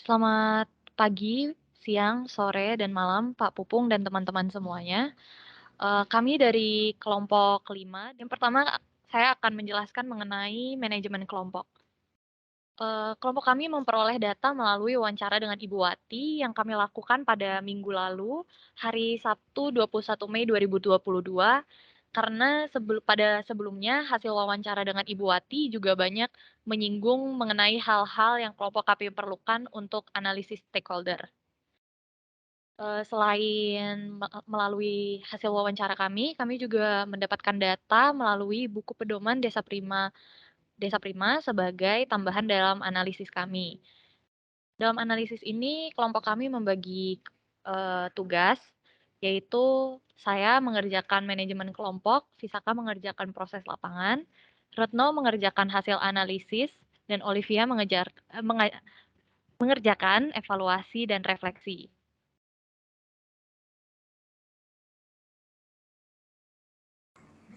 Selamat pagi, siang, sore, dan malam, Pak Pupung dan teman-teman semuanya. Kami dari kelompok 5. Yang pertama, saya akan menjelaskan mengenai manajemen kelompok. Kelompok kami memperoleh data melalui wawancara dengan Ibu Wati yang kami lakukan pada minggu lalu, hari Sabtu 21 Mei 2022, karena pada sebelumnya hasil wawancara dengan Ibu Wati juga banyak menyinggung mengenai hal-hal yang kelompok kami perlukan untuk analisis stakeholder. Selain melalui hasil wawancara kami juga mendapatkan data melalui buku pedoman Desa Prima sebagai tambahan dalam analisis kami. Dalam analisis ini kelompok kami membagi, tugas, yaitu saya mengerjakan manajemen kelompok, Visaka mengerjakan proses lapangan, Retno mengerjakan hasil analisis, dan Olivia mengerjakan evaluasi dan refleksi.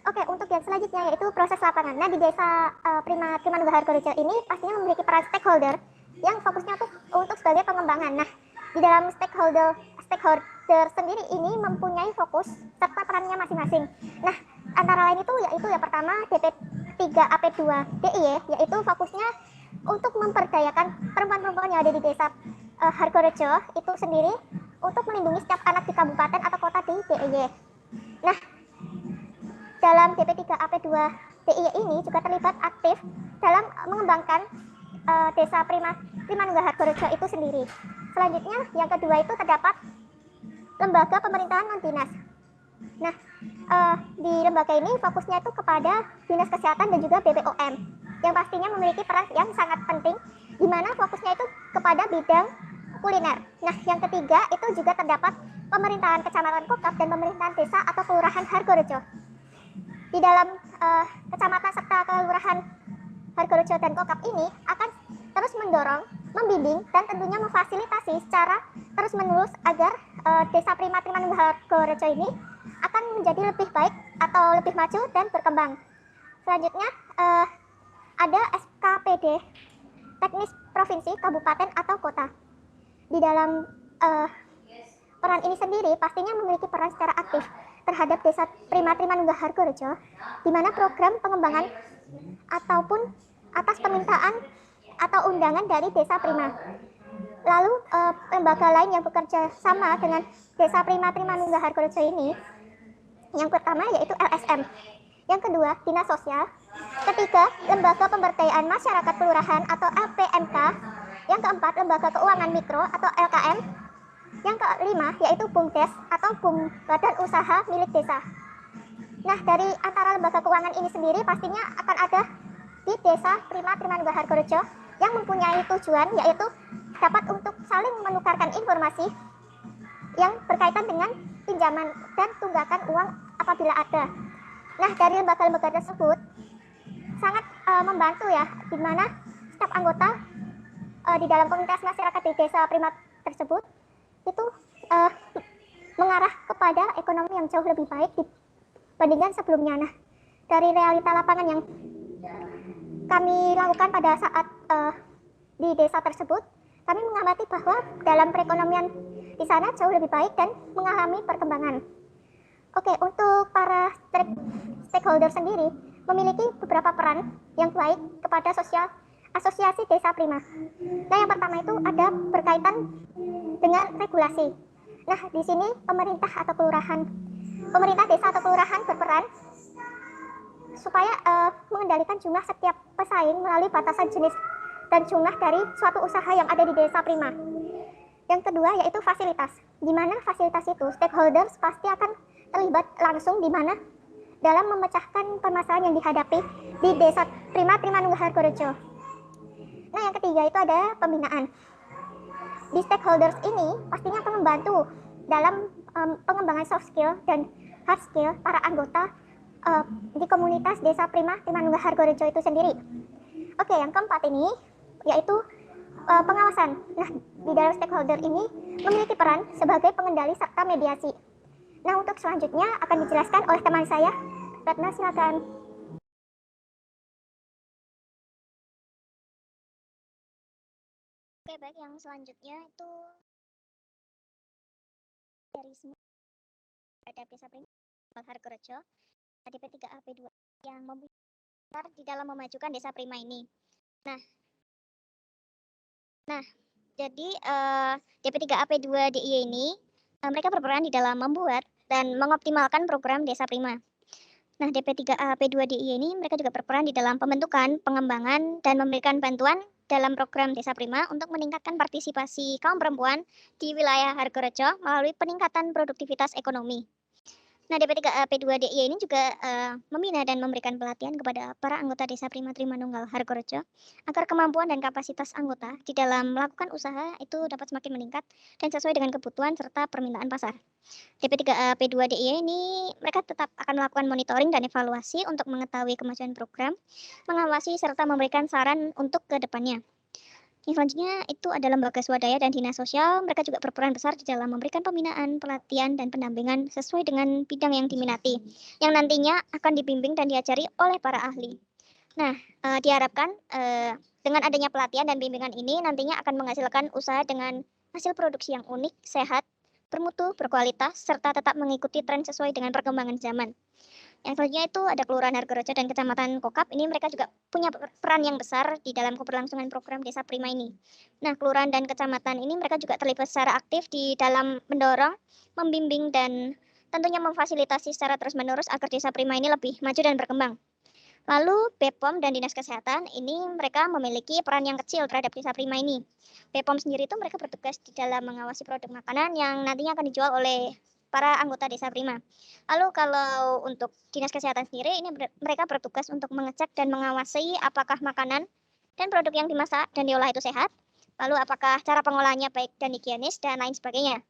Oke, untuk yang selanjutnya yaitu proses lapangan. Nah, di desa Prima Trimanungga Hargorejo ini pastinya memiliki peran stakeholder yang fokusnya untuk sebagai pengembangan. Nah, di dalam stakeholder sendiri ini mempunyai fokus serta perannya masing-masing. Nah, antara lain itu yaitu yang pertama DP3AP2 DIY, yaitu fokusnya untuk memperdayakan perempuan-perempuan yang ada di desa Hargorejo itu sendiri untuk melindungi setiap anak di kabupaten atau kota di DIY. Nah, dalam DP3AP2 DIY ini juga terlibat aktif dalam mengembangkan desa Trimanungga Hargorejo itu sendiri. Selanjutnya, yang kedua itu terdapat lembaga pemerintahan non-dinas. Nah, di lembaga ini fokusnya itu kepada Dinas Kesehatan dan juga BPOM, yang pastinya memiliki peran yang sangat penting, di mana fokusnya itu kepada bidang kuliner. Nah, yang ketiga itu juga terdapat pemerintahan kecamatan Kokap dan pemerintahan desa atau kelurahan Hargorejo. Di dalam kecamatan serta kelurahan Hargorejo dan Kokap ini akan terus mendorong, membimbing, dan tentunya memfasilitasi secara terus-menerus agar desa Prima Trimanungga Hargorejo ini akan menjadi lebih baik atau lebih maju dan berkembang. Selanjutnya ada SKPD, teknis provinsi, kabupaten, atau kota. Di dalam peran ini sendiri pastinya memiliki peran secara aktif terhadap desa Prima Trimanungga Hargorejo, di mana program pengembangan ataupun atas permintaan atau undangan dari desa Prima. Lalu lembaga lain yang bekerja sama dengan desa Prima Trimanungga Hargorejo ini, yang pertama yaitu LSM, yang kedua Dinas Sosial, ketiga Lembaga Pemberdayaan Masyarakat Kelurahan atau LPMK, yang keempat Lembaga Keuangan Mikro atau LKM, yang kelima yaitu BUMDes atau Badan Usaha Milik Desa. Nah, dari antara lembaga keuangan ini sendiri pastinya akan ada di desa Prima Trimanungga Hargorejo yang mempunyai tujuan yaitu dapat untuk saling menukarkan informasi yang berkaitan dengan pinjaman dan tunggakan uang apabila ada. Nah, dari lembaga-lembaga tersebut sangat membantu ya, di mana setiap anggota di dalam komunitas masyarakat di desa Prima tersebut itu mengarah kepada ekonomi yang jauh lebih baik dibandingkan sebelumnya. Nah, dari realita lapangan yang kami lakukan pada saat di desa tersebut, kami mengamati bahwa dalam perekonomian di sana jauh lebih baik dan mengalami perkembangan. Oke, untuk para stakeholder sendiri memiliki beberapa peran yang baik kepada asosiasi desa Prima. Nah, yang pertama itu ada berkaitan dengan regulasi. Nah, di sini pemerintah desa atau kelurahan berperan supaya mengendalikan jumlah setiap pesaing melalui batasan jenis dan jumlah dari suatu usaha yang ada di desa Prima. Yang kedua yaitu fasilitas, di mana fasilitas itu stakeholders pasti akan terlibat langsung di mana dalam memecahkan permasalahan yang dihadapi di desa Prima Trimanungga Hargorejo. Nah, yang ketiga itu ada pembinaan. Di stakeholders ini pastinya akan membantu dalam pengembangan soft skill dan hard skill para anggota di komunitas desa Prima Trimanungga Hargorejo itu sendiri. Oke, yang keempat ini yaitu pengawasan. Nah, di dalam stakeholder ini memiliki peran sebagai pengendali serta mediasi. Nah, untuk selanjutnya akan dijelaskan oleh teman saya. Ratna, silakan. Oke, baik, yang selanjutnya itu dari terhadap Desa Prima Hargorejo, DP3AP2 yang besar di dalam memajukan Desa Prima ini. Nah, nah jadi DP3AP2 DIY ini mereka berperan di dalam membuat dan mengoptimalkan program Desa Prima. Nah, DP3AP2 DIY ini mereka juga berperan di dalam pembentukan, pengembangan, dan memberikan bantuan dalam program Desa Prima untuk meningkatkan partisipasi kaum perempuan di wilayah Hargorejo melalui peningkatan produktivitas ekonomi. Nah, DP3AP2DIY ini juga membina dan memberikan pelatihan kepada para anggota Desa Prima Trimanunggal Hargorejo agar kemampuan dan kapasitas anggota di dalam melakukan usaha itu dapat semakin meningkat dan sesuai dengan kebutuhan serta permintaan pasar. DP3AP2DIY ini mereka tetap akan melakukan monitoring dan evaluasi untuk mengetahui kemajuan program, mengawasi serta memberikan saran untuk ke depannya. Yang selanjutnya itu ada lembaga swadaya dan dinas sosial. Mereka juga berperan besar di dalam memberikan pembinaan, pelatihan, dan pendampingan sesuai dengan bidang yang diminati, yang nantinya akan dibimbing dan diajari oleh para ahli. Nah, diharapkan dengan adanya pelatihan dan bimbingan ini nantinya akan menghasilkan usaha dengan hasil produksi yang unik, sehat, bermutu, berkualitas, serta tetap mengikuti tren sesuai dengan perkembangan zaman. Yang selanjutnya itu ada Kelurahan Hargorejo dan Kecamatan Kokap. Ini mereka juga punya peran yang besar di dalam keberlangsungan program Desa Prima ini. Nah, kelurahan dan kecamatan ini mereka juga terlibat secara aktif di dalam mendorong, membimbing, dan tentunya memfasilitasi secara terus-menerus agar Desa Prima ini lebih maju dan berkembang. Lalu BPOM dan Dinas Kesehatan ini mereka memiliki peran yang kecil terhadap Desa Prima ini. BPOM sendiri itu mereka bertugas di dalam mengawasi produk makanan yang nantinya akan dijual oleh para anggota Desa Prima. Lalu kalau untuk Dinas Kesehatan sendiri ini mereka bertugas untuk mengecek dan mengawasi apakah makanan dan produk yang dimasak dan diolah itu sehat, lalu apakah cara pengolahannya baik dan higienis dan lain sebagainya.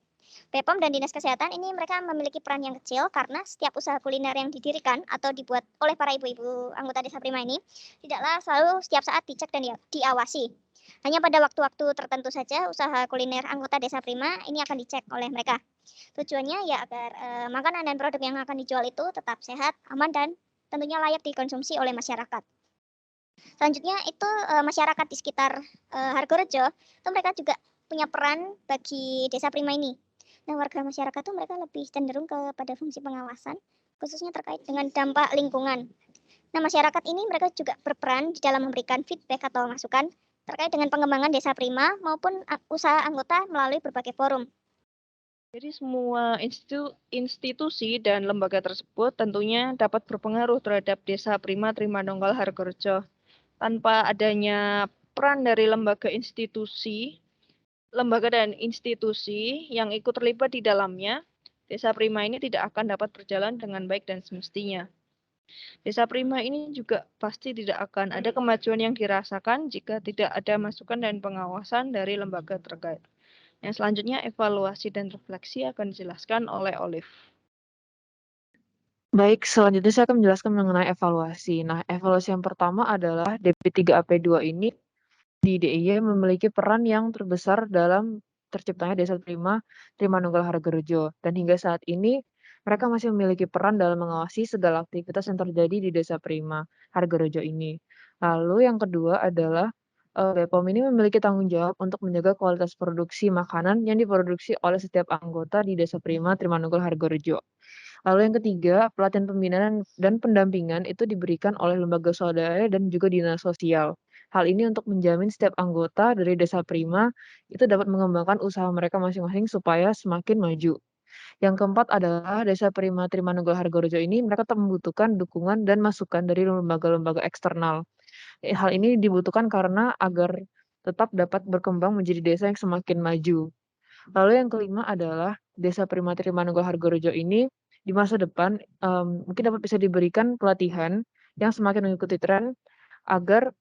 BPOM dan Dinas Kesehatan ini mereka memiliki peran yang kecil karena setiap usaha kuliner yang didirikan atau dibuat oleh para ibu-ibu anggota Desa Prima ini tidaklah selalu setiap saat dicek dan diawasi. Hanya pada waktu-waktu tertentu saja usaha kuliner anggota Desa Prima ini akan dicek oleh mereka. Tujuannya ya agar makanan dan produk yang akan dijual itu tetap sehat, aman, dan tentunya layak dikonsumsi oleh masyarakat. Selanjutnya itu masyarakat di sekitar Hargorejo itu mereka juga punya peran bagi Desa Prima ini. Nah, warga masyarakat tuh mereka lebih cenderung kepada fungsi pengawasan, khususnya terkait dengan dampak lingkungan. Nah, masyarakat ini mereka juga berperan di dalam memberikan feedback atau masukan terkait dengan pengembangan Desa Prima maupun usaha anggota melalui berbagai forum. Jadi semua institusi dan lembaga tersebut tentunya dapat berpengaruh terhadap Desa Prima Trimanunggal Hargorejo. Tanpa adanya peran dari lembaga dan institusi yang ikut terlibat di dalamnya, Desa Prima ini tidak akan dapat berjalan dengan baik dan semestinya. Desa Prima ini juga pasti tidak akan ada kemajuan yang dirasakan jika tidak ada masukan dan pengawasan dari lembaga terkait. Yang selanjutnya, evaluasi dan refleksi akan dijelaskan oleh Olive. Baik, selanjutnya saya akan menjelaskan mengenai evaluasi. Nah, evaluasi yang pertama adalah DP3AP2 ini di DIY memiliki peran yang terbesar dalam terciptanya Desa Trimanunggal Hargorejo. Dan hingga saat ini, mereka masih memiliki peran dalam mengawasi segala aktivitas yang terjadi di Desa Prima Hargorejo ini. Lalu yang kedua adalah BPOM ini memiliki tanggung jawab untuk menjaga kualitas produksi makanan yang diproduksi oleh setiap anggota di Desa Prima Trimanunggal Hargorejo. Lalu yang ketiga, pelatihan pembinaan dan pendampingan itu diberikan oleh lembaga swadaya dan juga dinas sosial. Hal ini untuk menjamin setiap anggota dari Desa Prima itu dapat mengembangkan usaha mereka masing-masing supaya semakin maju. Yang keempat adalah Desa Prima Trimanunggal Hargorejo ini mereka tetap membutuhkan dukungan dan masukan dari lembaga-lembaga eksternal. Hal ini dibutuhkan karena agar tetap dapat berkembang menjadi desa yang semakin maju. Lalu yang kelima adalah Desa Prima Trimanunggal Hargorejo ini di masa depan, mungkin dapat bisa diberikan pelatihan yang semakin mengikuti tren agar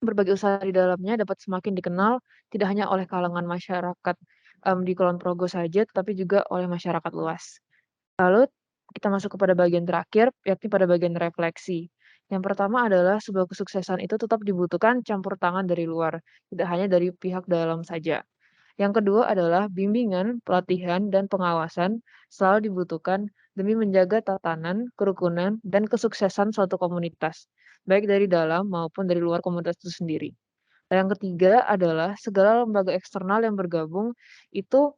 berbagai usaha di dalamnya dapat semakin dikenal tidak hanya oleh kalangan masyarakat, di Kulon Progo saja, tetapi juga oleh masyarakat luas. Lalu kita masuk kepada bagian terakhir, yakni pada bagian refleksi. Yang pertama adalah sebuah kesuksesan itu tetap dibutuhkan campur tangan dari luar, tidak hanya dari pihak dalam saja. Yang kedua adalah bimbingan, pelatihan, dan pengawasan selalu dibutuhkan demi menjaga tatanan, kerukunan, dan kesuksesan suatu komunitas, baik dari dalam maupun dari luar komunitas itu sendiri. Yang ketiga adalah segala lembaga eksternal yang bergabung itu,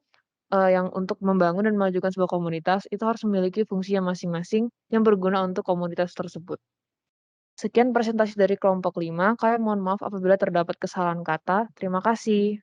yang untuk membangun dan memajukan sebuah komunitas, itu harus memiliki fungsinya masing-masing yang berguna untuk komunitas tersebut. Sekian presentasi dari kelompok 5. Kami mohon maaf apabila terdapat kesalahan kata. Terima kasih.